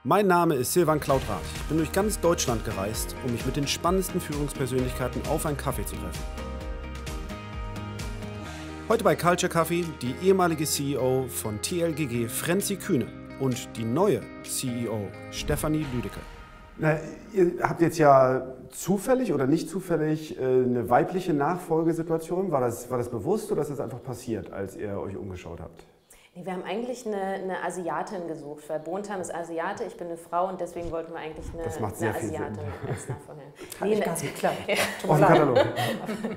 Mein Name ist Silvan Klautrath. Ich bin durch ganz Deutschland gereist, um mich mit den spannendsten Führungspersönlichkeiten auf einen Kaffee zu treffen. Heute bei Culture Coffee die ehemalige CEO von TLGG Frenzy Kühne und die neue CEO Stefanie Lüdecke. Na, ihr habt jetzt ja zufällig oder nicht zufällig eine weibliche Nachfolgesituation. War das bewusst oder ist das einfach passiert, als ihr euch umgeschaut habt? Nee, wir haben eigentlich eine Asiatin gesucht, weil Bontam ist Asiate, ich bin eine Frau und deswegen wollten wir eigentlich eine Asiatin als Nachfolgerin. Hat nicht ganz geklappt. Aus dem Katalog.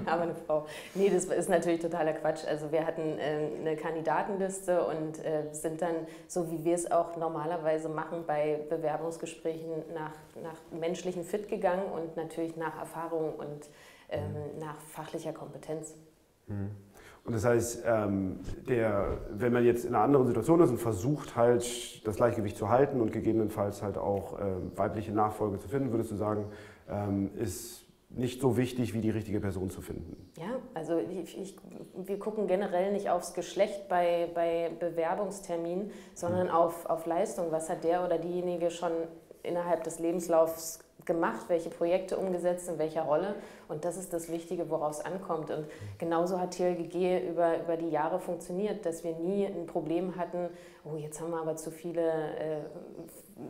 Aber eine Frau. Nee, das ist natürlich totaler Quatsch. Also wir hatten eine Kandidatenliste und sind dann, so wie wir es auch normalerweise machen, bei Bewerbungsgesprächen nach menschlichen Fit gegangen und natürlich nach Erfahrung und nach fachlicher Kompetenz. Und das heißt, wenn man jetzt in einer anderen Situation ist und versucht halt das Gleichgewicht zu halten und gegebenenfalls halt auch weibliche Nachfolge zu finden, würdest du sagen, ist nicht so wichtig, wie die richtige Person zu finden? Ja, also wir gucken generell nicht aufs Geschlecht bei Bewerbungsterminen, sondern auf Leistung. Was hat der oder diejenige schon innerhalb des Lebenslaufs gemacht, welche Projekte umgesetzt, in welcher Rolle, und das ist das Wichtige, woraus es ankommt. Und genauso hat TLGG über die Jahre funktioniert, dass wir nie ein Problem hatten, oh, jetzt haben wir aber zu viele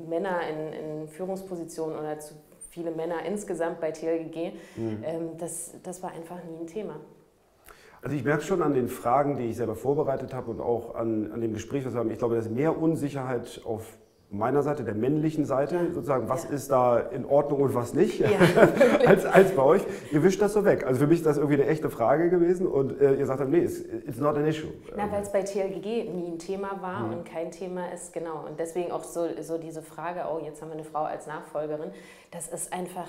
Männer in Führungspositionen oder zu viele Männer insgesamt bei TLGG. Das war einfach nie ein Thema. Also ich merke schon an den Fragen, die ich selber vorbereitet habe und auch an dem Gespräch, was wir haben, ich glaube, da ist mehr Unsicherheit auf meiner Seite, der männlichen Seite, sozusagen, was ist da in Ordnung und was nicht, als bei euch. Ihr wischt das so weg. Also für mich ist das irgendwie eine echte Frage gewesen und ihr sagt dann, nee, it's not an issue. Na, weil es bei TLGG nie ein Thema war und kein Thema ist, genau. Und deswegen auch so diese Frage, oh, jetzt haben wir eine Frau als Nachfolgerin, das ist einfach,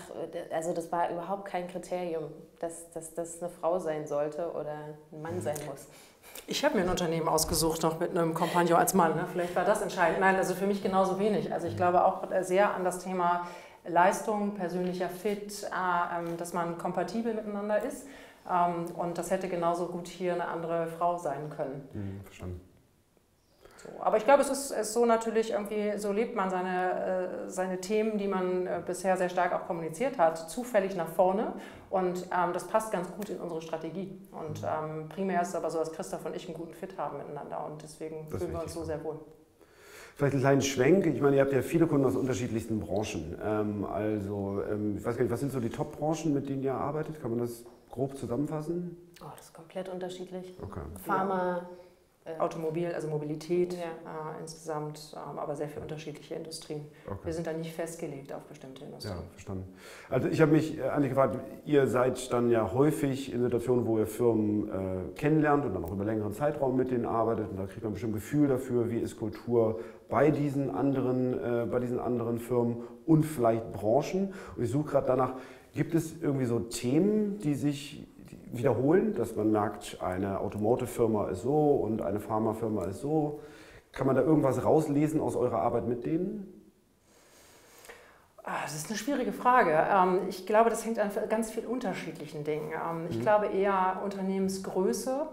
also das war überhaupt kein Kriterium, dass das eine Frau sein sollte oder ein Mann sein muss. Ich habe mir ein Unternehmen ausgesucht, noch mit einem Kompagnon als Mann. Ne? Vielleicht war das entscheidend. Nein, also für mich genauso wenig. Also ich glaube auch sehr an das Thema Leistung, persönlicher Fit, dass man kompatibel miteinander ist. Und das hätte genauso gut hier eine andere Frau sein können. Verstanden. So, aber ich glaube, es ist so natürlich irgendwie, so lebt man seine Themen, die man bisher sehr stark auch kommuniziert hat, zufällig nach vorne. Und das passt ganz gut in unsere Strategie. Und primär ist es aber so, dass Christoph und ich einen guten Fit haben miteinander. Und deswegen fühlen wir uns so sehr wohl. Vielleicht einen kleinen Schwenk. Ich meine, ihr habt ja viele Kunden aus unterschiedlichsten Branchen. Ich weiß gar nicht, was sind so die Top-Branchen, mit denen ihr arbeitet? Kann man das grob zusammenfassen? Oh, das ist komplett unterschiedlich. Okay. Pharma. Automobil, also Mobilität insgesamt, aber sehr viele unterschiedliche Industrien. Okay. Wir sind da nicht festgelegt auf bestimmte Industrien. Ja, verstanden. Also ich habe mich eigentlich gefragt, ihr seid dann ja häufig in Situationen, wo ihr Firmen kennenlernt und dann auch über längeren Zeitraum mit denen arbeitet und da kriegt man bestimmt ein Gefühl dafür, wie ist Kultur bei diesen anderen Firmen und vielleicht Branchen. Und ich suche gerade danach, gibt es irgendwie so Themen, die sich wiederholen, dass man merkt, eine Automotive-Firma ist so und eine Pharma-Firma ist so. Kann man da irgendwas rauslesen aus eurer Arbeit mit denen? Das ist eine schwierige Frage. Ich glaube, das hängt an ganz vielen unterschiedlichen Dingen. Ich glaube eher Unternehmensgröße,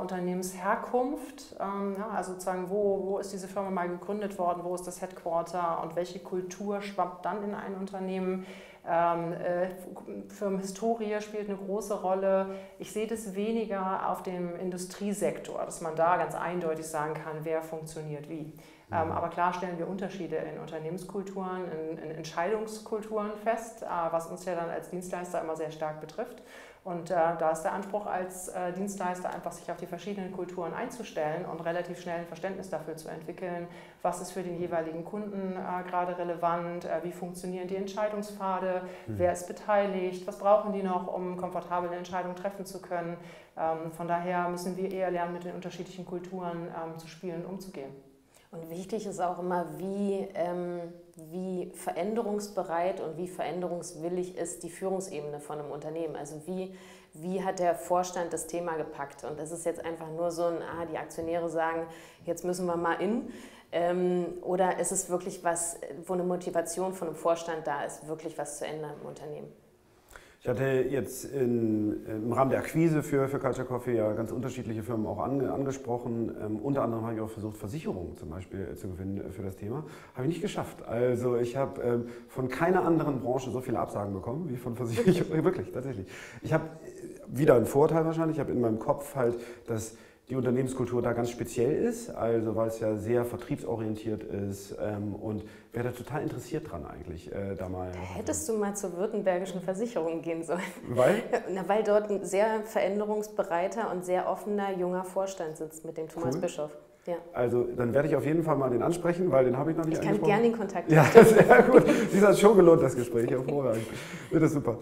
Unternehmensherkunft, also sozusagen, wo ist diese Firma mal gegründet worden, wo ist das Headquarter und welche Kultur schwappt dann in ein Unternehmen. Firmenhistorie spielt eine große Rolle. Ich sehe das weniger auf dem Industriesektor, dass man da ganz eindeutig sagen kann, wer funktioniert wie. Aber klar stellen wir Unterschiede in Unternehmenskulturen, in Entscheidungskulturen fest, was uns ja dann als Dienstleister immer sehr stark betrifft. Und da ist der Anspruch als Dienstleister einfach, sich auf die verschiedenen Kulturen einzustellen und relativ schnell ein Verständnis dafür zu entwickeln, was ist für den jeweiligen Kunden gerade relevant, wie funktionieren die Entscheidungspfade, wer ist beteiligt, was brauchen die noch, um komfortabel eine Entscheidung treffen zu können. Von daher müssen wir eher lernen, mit den unterschiedlichen Kulturen zu spielen und umzugehen. Und wichtig ist auch immer, wie veränderungsbereit und wie veränderungswillig ist die Führungsebene von einem Unternehmen. Also wie hat der Vorstand das Thema gepackt? Und das ist jetzt einfach nur so die Aktionäre sagen, jetzt müssen wir mal oder ist es wirklich was, wo eine Motivation von einem Vorstand da ist, wirklich was zu ändern im Unternehmen? Ich hatte jetzt im Rahmen der Akquise für Culture Coffee ja ganz unterschiedliche Firmen auch angesprochen. Unter anderem habe ich auch versucht, Versicherungen zum Beispiel zu gewinnen für das Thema. Habe ich nicht geschafft. Also ich habe von keiner anderen Branche so viele Absagen bekommen wie von Versicherungen. Wirklich, tatsächlich. Ich habe wieder einen Vorteil wahrscheinlich. Ich habe in meinem Kopf halt, dass die Unternehmenskultur da ganz speziell ist, also weil es ja sehr vertriebsorientiert ist und wäre da total interessiert dran eigentlich, da mal... Hättest du mal zur württembergischen Versicherung gehen sollen. Weil? Na, weil dort ein sehr veränderungsbereiter und sehr offener junger Vorstand sitzt mit dem Thomas Bischof. Ja. Also dann werde ich auf jeden Fall mal den ansprechen, weil den habe ich noch nicht angesprochen. Ich kann gerne den Kontakt Ja, sehr gut. Dies hat schon gelohnt, das Gespräch. Hervorragend. Wird das super.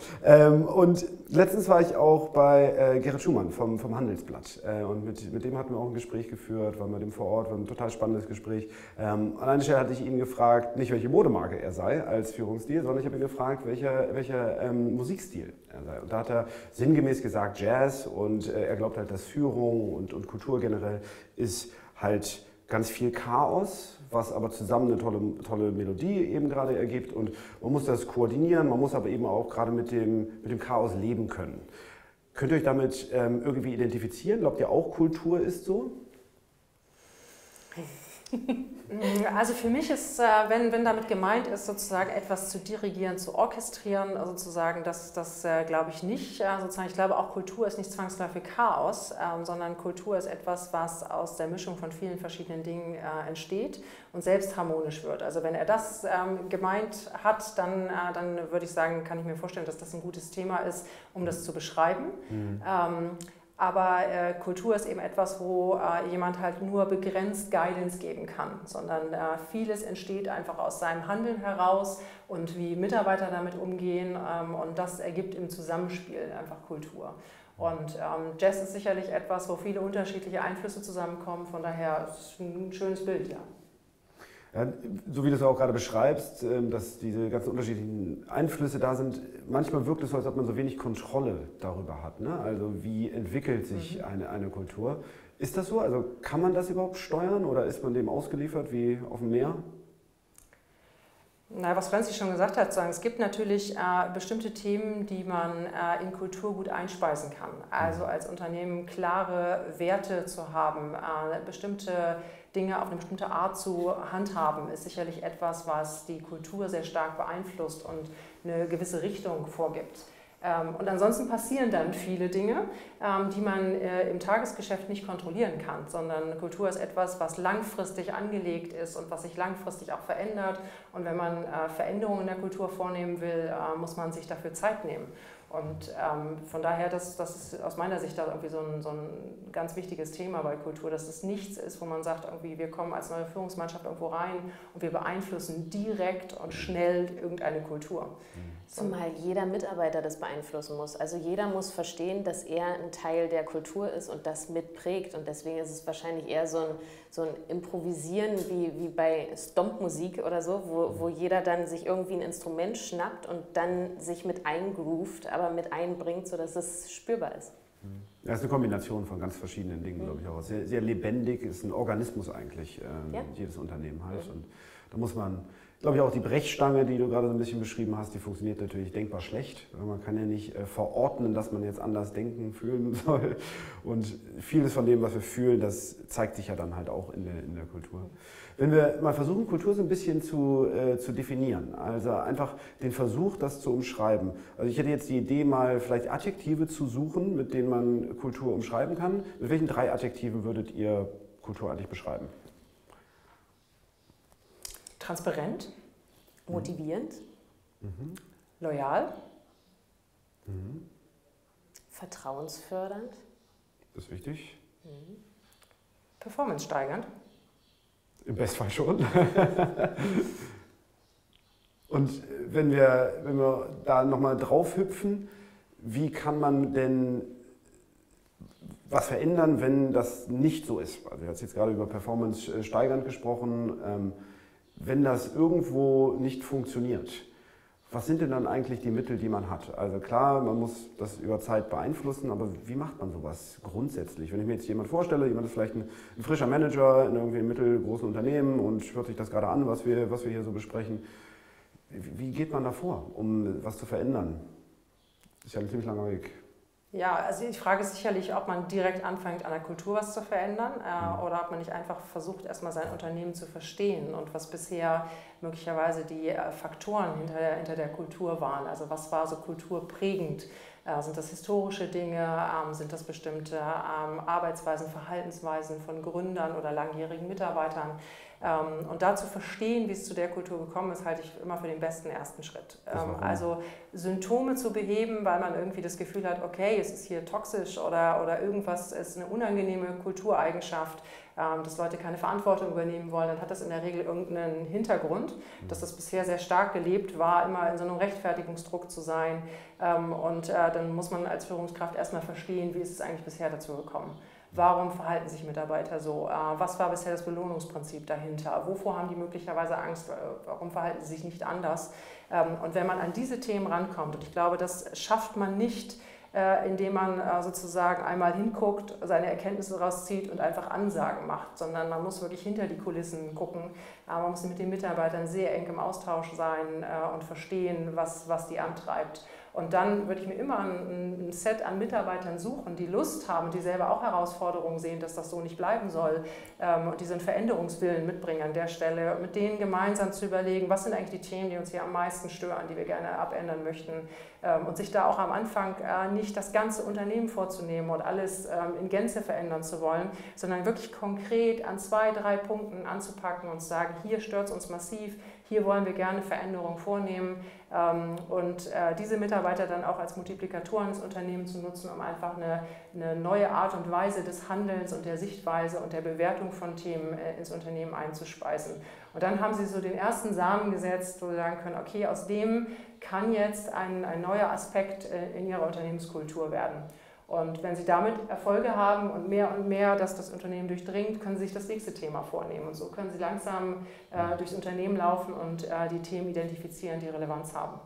Und letztens war ich auch bei Gerrit Schumann vom Handelsblatt. Und mit dem hatten wir auch ein Gespräch geführt, waren mit dem vor Ort, war ein total spannendes Gespräch. An einer Stelle hatte ich ihn gefragt, nicht welche Modemarke er sei als Führungsstil, sondern ich habe ihn gefragt, welcher Musikstil er sei. Und da hat er sinngemäß gesagt Jazz und er glaubt halt, dass Führung und Kultur generell ist halt ganz viel Chaos, was aber zusammen eine tolle Melodie eben gerade ergibt und man muss das koordinieren, man muss aber eben auch gerade mit dem Chaos leben können. Könnt ihr euch damit irgendwie identifizieren? Glaubt ihr auch, Kultur ist so? Also für mich ist, wenn damit gemeint ist, sozusagen etwas zu dirigieren, zu orchestrieren, sozusagen, das glaube ich nicht. Sozusagen, ich glaube auch, Kultur ist nicht zwangsläufig Chaos, sondern Kultur ist etwas, was aus der Mischung von vielen verschiedenen Dingen entsteht und selbst harmonisch wird. Also wenn er das gemeint hat, dann würde ich sagen, kann ich mir vorstellen, dass das ein gutes Thema ist, um das zu beschreiben. Mhm. Aber Kultur ist eben etwas, wo jemand halt nur begrenzt Guidance geben kann, sondern vieles entsteht einfach aus seinem Handeln heraus und wie Mitarbeiter damit umgehen und das ergibt im Zusammenspiel einfach Kultur. Und Jazz ist sicherlich etwas, wo viele unterschiedliche Einflüsse zusammenkommen, von daher ist es ein schönes Bild, ja. Ja, so wie du es auch gerade beschreibst, dass diese ganzen unterschiedlichen Einflüsse da sind, manchmal wirkt es so, als ob man so wenig Kontrolle darüber hat. Ne? Also wie entwickelt sich eine Kultur? Ist das so? Also kann man das überhaupt steuern oder ist man dem ausgeliefert wie auf dem Meer? Na, was Franzi schon gesagt hat, es gibt natürlich bestimmte Themen, die man in Kultur gut einspeisen kann. Also als Unternehmen klare Werte zu haben, bestimmte Dinge auf eine bestimmte Art zu handhaben, ist sicherlich etwas, was die Kultur sehr stark beeinflusst und eine gewisse Richtung vorgibt. Und ansonsten passieren dann viele Dinge, die man im Tagesgeschäft nicht kontrollieren kann, sondern Kultur ist etwas, was langfristig angelegt ist und was sich langfristig auch verändert. Und wenn man Veränderungen in der Kultur vornehmen will, muss man sich dafür Zeit nehmen. Und von daher, das ist aus meiner Sicht da irgendwie so ein ganz wichtiges Thema bei Kultur, dass es nichts ist, wo man sagt, irgendwie, wir kommen als neue Führungsmannschaft irgendwo rein und wir beeinflussen direkt und schnell irgendeine Kultur. Zumal jeder Mitarbeiter das beeinflussen muss. Also jeder muss verstehen, dass er ein Teil der Kultur ist und das mitprägt. Und deswegen ist es wahrscheinlich eher so ein Improvisieren wie bei Stompmusik oder so, wo jeder dann sich irgendwie ein Instrument schnappt und dann sich mit eingroovt, aber mit einbringt, sodass es spürbar ist. Ja, es ist eine Kombination von ganz verschiedenen Dingen, glaube ich auch. Sehr, sehr lebendig, ist ein Organismus eigentlich, jedes Unternehmen halt. Und da muss man, glaube ich, auch die Brechstange, die du gerade so ein bisschen beschrieben hast, die funktioniert natürlich denkbar schlecht. Man kann ja nicht verordnen, dass man jetzt anders denken, fühlen soll. Und vieles von dem, was wir fühlen, das zeigt sich ja dann halt auch in der Kultur. Wenn wir mal versuchen, Kultur so ein bisschen zu definieren, also einfach den Versuch, das zu umschreiben. Also ich hätte jetzt die Idee, mal vielleicht Adjektive zu suchen, mit denen man Kultur umschreiben kann. Mit welchen 3 Adjektiven würdet ihr Kultur eigentlich beschreiben? Transparent. Motivierend. Loyal. Vertrauensfördernd. Das ist wichtig. Performance steigernd. Im Bestfall schon. Und wenn wir da nochmal drauf hüpfen, wie kann man denn was verändern, wenn das nicht so ist? Also du hast jetzt gerade über Performance steigernd gesprochen. Wenn das irgendwo nicht funktioniert, was sind denn dann eigentlich die Mittel, die man hat? Also klar, man muss das über Zeit beeinflussen, aber wie macht man sowas grundsätzlich? Wenn ich mir jetzt jemand vorstelle, jemand ist vielleicht ein frischer Manager in irgendwie einem mittelgroßen Unternehmen und hört sich das gerade an, was wir hier so besprechen. Wie geht man da vor, um was zu verändern? ist ja ein ziemlich langer Weg. Ja, also die Frage ist sicherlich, ob man direkt anfängt, an der Kultur was zu verändern oder ob man nicht einfach versucht, erstmal sein Unternehmen zu verstehen und was bisher möglicherweise die Faktoren hinter der Kultur waren. Also was war so kulturprägend? Sind das historische Dinge? Sind das bestimmte Arbeitsweisen, Verhaltensweisen von Gründern oder langjährigen Mitarbeitern? Und da zu verstehen, wie es zu der Kultur gekommen ist, halte ich immer für den besten ersten Schritt. Also Symptome zu beheben, weil man irgendwie das Gefühl hat, okay, es ist hier toxisch oder irgendwas ist eine unangenehme Kultureigenschaft, dass Leute keine Verantwortung übernehmen wollen, dann hat das in der Regel irgendeinen Hintergrund, dass das bisher sehr stark gelebt war, immer in so einem Rechtfertigungsdruck zu sein. Und dann muss man als Führungskraft erstmal verstehen, wie ist es eigentlich bisher dazu gekommen. Warum verhalten sich Mitarbeiter so? Was war bisher das Belohnungsprinzip dahinter? Wovor haben die möglicherweise Angst? Warum verhalten sie sich nicht anders? Und wenn man an diese Themen rankommt, und ich glaube, das schafft man nicht, indem man sozusagen einmal hinguckt, seine Erkenntnisse rauszieht und einfach Ansagen macht, sondern man muss wirklich hinter die Kulissen gucken. Man muss mit den Mitarbeitern sehr eng im Austausch sein und verstehen, was die antreibt. Und dann würde ich mir immer ein Set an Mitarbeitern suchen, die Lust haben, die selber auch Herausforderungen sehen, dass das so nicht bleiben soll und diesen Veränderungswillen mitbringen an der Stelle, mit denen gemeinsam zu überlegen, was sind eigentlich die Themen, die uns hier am meisten stören, die wir gerne abändern möchten und sich da auch am Anfang nicht das ganze Unternehmen vorzunehmen und alles in Gänze verändern zu wollen, sondern wirklich konkret an 2, 3 Punkten anzupacken und zu sagen, hier stört es uns massiv, hier wollen wir gerne Veränderungen vornehmen und diese Mitarbeiter dann auch als Multiplikatoren des Unternehmens zu nutzen, um einfach eine neue Art und Weise des Handelns und der Sichtweise und der Bewertung von Themen ins Unternehmen einzuspeisen. Und dann haben sie so den ersten Samen gesetzt, wo sie sagen können, okay, aus dem kann jetzt ein neuer Aspekt in ihrer Unternehmenskultur werden. Und wenn Sie damit Erfolge haben und mehr, dass das Unternehmen durchdringt, können Sie sich das nächste Thema vornehmen. Und so können Sie langsam durchs Unternehmen laufen und die Themen identifizieren, die Relevanz haben.